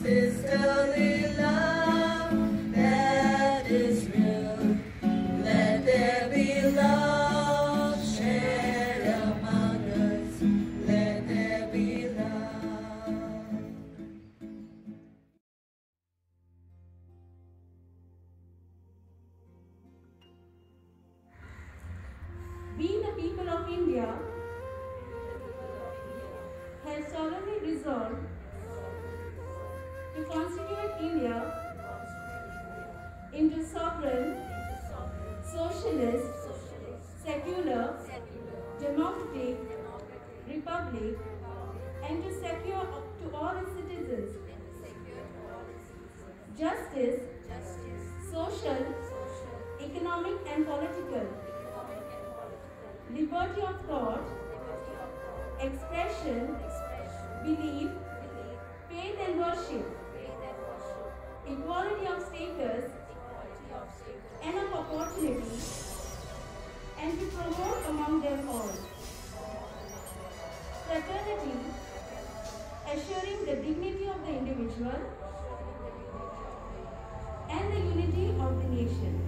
sisterly love that is real. Let there be love shared among us. Let there be love. We, the people of India, have solemnly resolved to constitute India into sovereign, socialist, secular, democratic republic, and to secure to all its citizens justice, social, economic and political, liberty of thought, expression, belief, faith and worship, equality of status and of opportunity, and to promote among them all fraternity, assuring the dignity of the individual and the unity of the nation.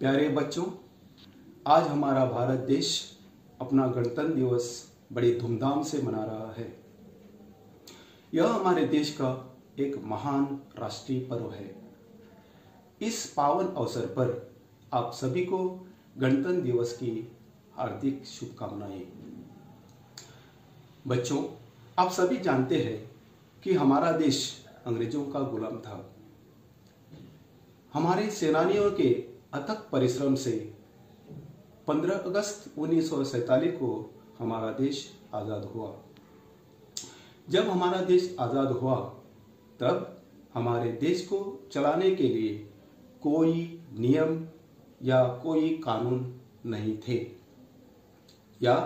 प्यारे बच्चों, आज हमारा भारत देश अपना गणतंत्र दिवस बड़ी धूमधाम से मना रहा है। यह हमारे देश का एक महान राष्ट्रीय पर्व है। इस पावन अवसर पर आप सभी को गणतंत्र दिवस की हार्दिक शुभकामनाएं। बच्चों, आप सभी जानते हैं कि हमारा देश अंग्रेजों का गुलाम था। हमारे सेनानियों के अथक परिश्रम से 15 अगस्त 1947 को हमारा देश आज़ाद हुआ। जब हमारा देश आज़ाद हुआ तब हमारे देश को चलाने के लिए कोई नियम या कोई कानून नहीं थे, या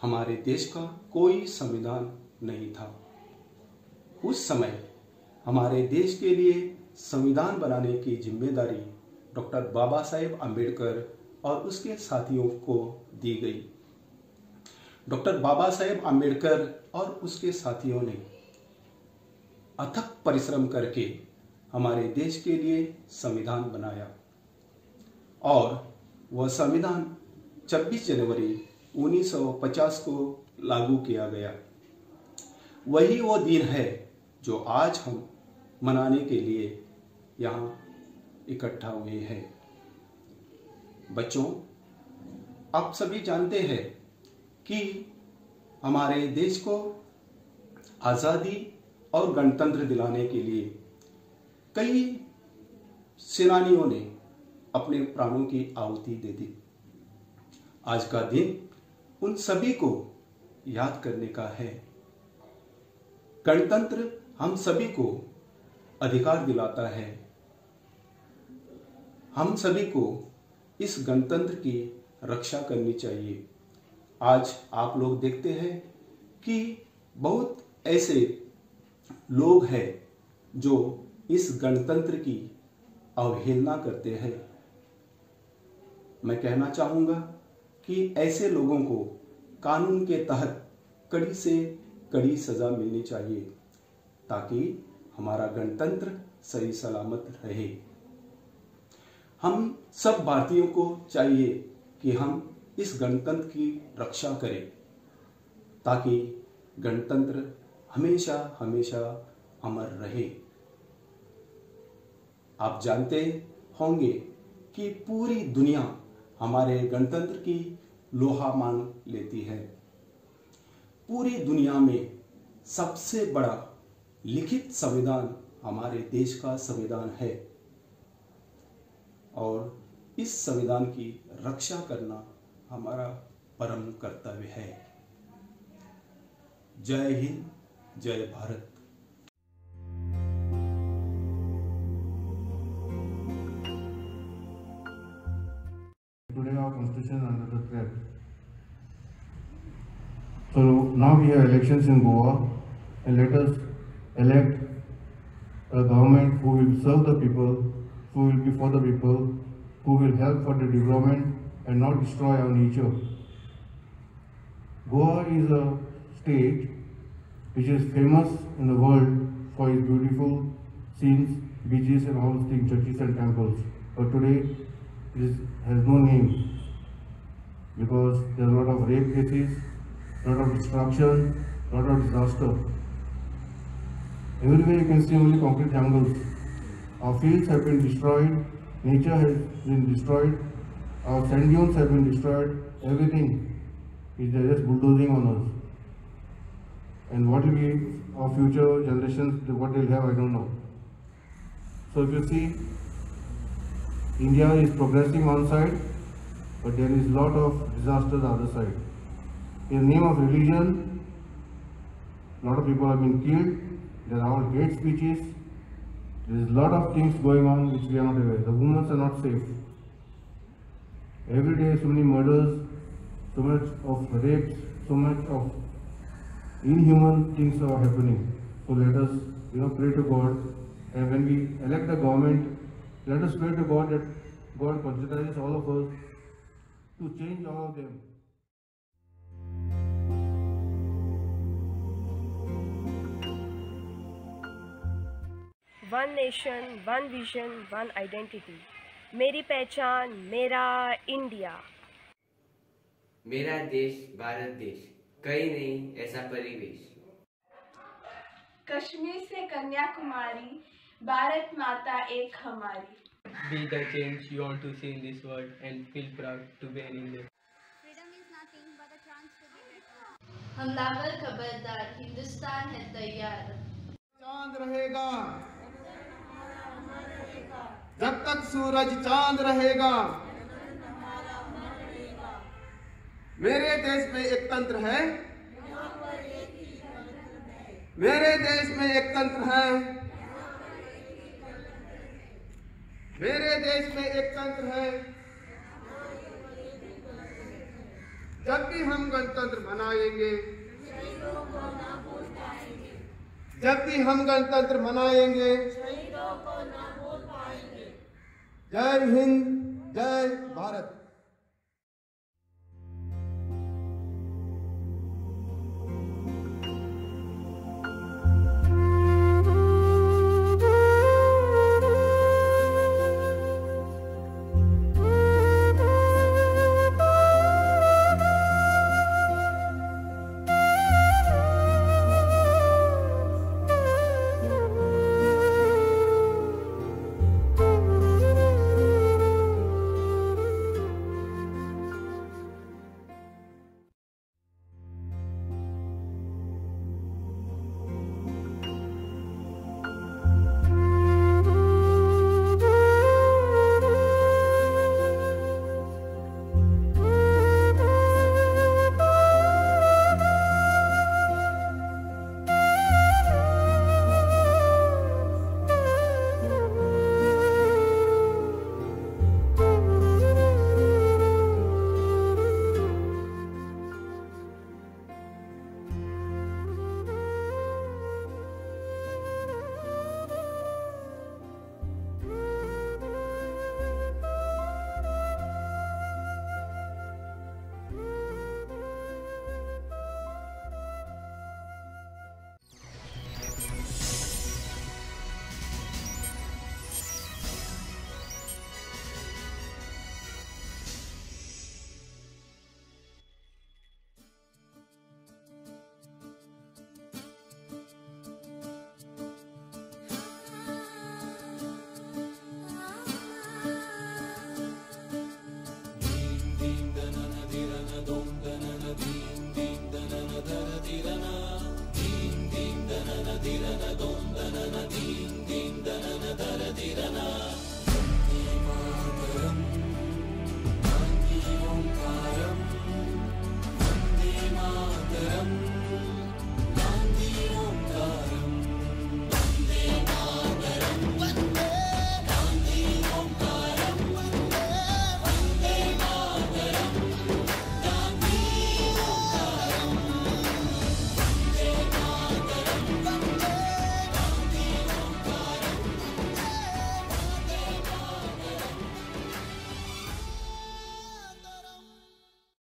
हमारे देश का कोई संविधान नहीं था। उस समय हमारे देश के लिए संविधान बनाने की जिम्मेदारी डॉक्टर बाबा साहेब आम्बेडकर और उसके साथियों को दी गई। डॉक्टर बाबा साहेब आम्बेडकर और उसके साथियों ने अथक परिश्रम करके हमारे देश के लिए संविधान बनाया और वह संविधान 26 जनवरी 1950 को लागू किया गया। वही वो दिन है जो आज हम मनाने के लिए यहाँ इकट्ठा हुए हैं। बच्चों, आप सभी जानते हैं कि हमारे देश को आज़ादी और गणतंत्र दिलाने के लिए कई सेनानियों ने अपने प्राणों की आहुति दे दी। आज का दिन उन सभी को याद करने का है। गणतंत्र हम सभी को अधिकार दिलाता है। हम सभी को इस गणतंत्र की रक्षा करनी चाहिए। आज आप लोग देखते हैं कि बहुत ऐसे लोग हैं जो इस गणतंत्र की अवहेलना करते हैं। मैं कहना चाहूँगा कि ऐसे लोगों को कानून के तहत कड़ी से कड़ी सज़ा मिलनी चाहिए ताकि हमारा गणतंत्र सही सलामत रहे। हम सब भारतीयों को चाहिए कि हम इस गणतंत्र की रक्षा करें ताकि गणतंत्र हमेशा हमेशा अमर रहे। आप जानते होंगे कि पूरी दुनिया हमारे गणतंत्र की लोहा मान लेती है। पूरी दुनिया में सबसे बड़ा लिखित संविधान हमारे देश का संविधान है और इस संविधान की रक्षा करना हमारा परम कर्तव्य है। जय हिंद, जय Bharat. Today our constitution is under the threat. So now we have elections in Goa, and let us elect a government who will serve the people, who will be for the people, who will help for the development and not destroy our nature. Goa is a state which is famous in the world for its beautiful scenes, beaches and all things, churches and temples. But today it has no name because there are a lot of rape cases, a lot of destruction, a lot of disaster. Everywhere you can see only concrete jungles. Our fields have been destroyed, nature has been destroyed, our sand dunes have been destroyed, everything is just bulldozing on us. And what will be our future generations, what they'll have, I don't know. So if you see, India is progressing one side, but there is a lot of disaster the other side. In the name of religion, a lot of people have been killed, there are all hate speeches, there is a lot of things going on which we are not aware. The women are not safe. Every day so many murders, so much of rapes, so much of inhuman things are happening. So let us pray to God, and when we elect the government, let us pray to God that God considers all of us to change all of them. One nation, one vision, one identity. मेरी पहचान, मेरा India. मेरा देश भारत देश, कहीं नहीं ऐसा परिवेश। कश्मीर से कन्याकुमारी, भारत माता एक हमारी। Be the change you want to see in this world and feel proud to be an Indian. Freedom is nothing but a chance to be better. हमलावर खबरदार, हिंदुस्तान है तैयार। चांद रहेगा जब तक सूरज चांद रहेगा। मेरे देश में एक तंत्र है, मेरे देश में एक तंत्र है, मेरे देश में एक तंत्र है। जब भी हम गणतंत्र मनाएंगे, जब भी हम गणतंत्र मनाएंगे, जय हिंद, जय भारत।